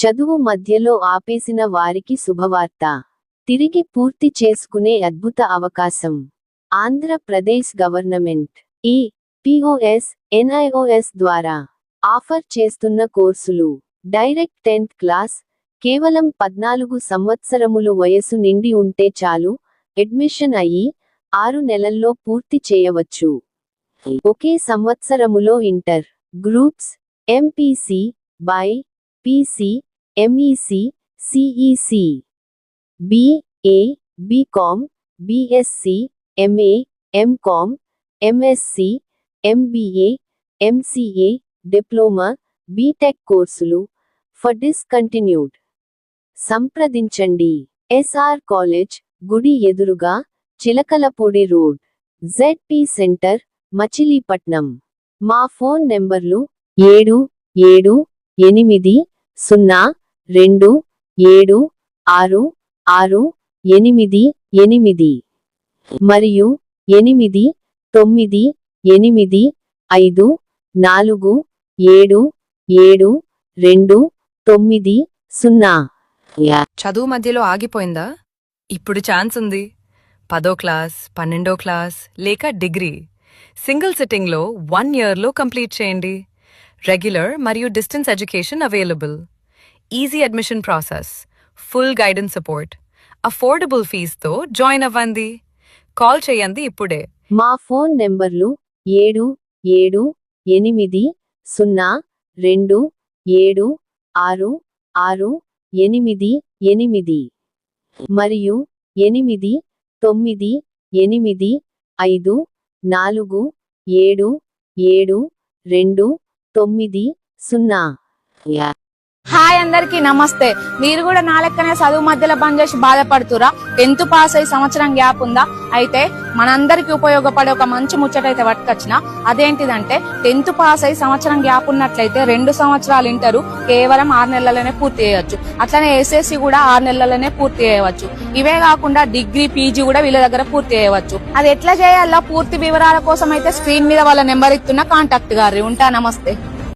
చదువు మధ్యలో ఆపేసిన వారికి శుభవార్త. తిరిగి పూర్తి చేసుకునే అద్భుత అవకాశం. ఆంధ్రప్రదేశ్ గవర్నమెంట్ ఈ POS, NIOS ద్వారా ఆఫర్ చేస్తున్న కోర్సులు. డైరెక్ట్ 10th క్లాస్, కేవలం 14 సంవత్సరములు వయసు నిండి ఉంటే చాలు, అడ్మిషన్ అయ్యి 6 నెలల్లో పూర్తి చేయవచ్చు. ఒకే సంవత్సరములో inter, groups, MPC, BC, MEC, CEC, BA, BCom, BSc, MA, MCom, MSc, MBA, MCA, diploma, BTech కోర్సులు ఫర్ డిస్కంటిన్యూడ్. సంప్రదించండి. SR కాలేజ్, గుడి ఎదురుగా, Chilakalapudi road, ZP centre, Machilipatnam. మా ఫోన్ నెంబర్లు 7780276688 మరియు 8984777290. చదువు మధ్యలో ఆగిపోయిందా? ఇప్పుడు ఛాన్స్ ఉంది. 10వ క్లాస్, 12వ క్లాస్ లేక డిగ్రీ సింగిల్ సిట్టింగ్లో 1 ఇయర్లో కంప్లీట్ చేయండి. రెగ్యులర్ మరియు distance education available. Easy admission process, full guidance support, affordable ఫీజుతో జాయిన్ అవ్వండి. కాల్ చేయండి ఇప్పుడే. మా ఫోన్ నెంబర్లు 7780276688 మరియు 8984577290. హాయ్ అందరికి నమస్తే. మీరు కూడా నా లెక్కనే చదువు మధ్యలో బంద్ చేసి బాధపడుతురా? 10th పాస్ అయ్యి సంవత్సరం గ్యాప్ ఉందా? అయితే మనందరికి ఉపయోగపడే ఒక మంచి ముచ్చట అయితే పట్టుకొచ్చిన. అదేంటిదంటే 10th పాస్ అయ్యి సంవత్సరం గ్యాప్ ఉన్నట్లయితే 2 సంవత్సరాలు ఇంటరు కేవలం 6 నెలలనే పూర్తి చేయవచ్చు. అట్లనే SSC కూడా 6 నెలలనే పూర్తి చేయవచ్చు. ఇవే కాకుండా డిగ్రీ, PG కూడా వీళ్ళ దగ్గర పూర్తి చేయవచ్చు. అది ఎట్లా చేయాలో పూర్తి వివరాల కోసం అయితే స్క్రీన్ మీద వాళ్ళ నెంబర్ ఇస్తున్న కాంటాక్ట్ గారి ఉంటా. నమస్తే.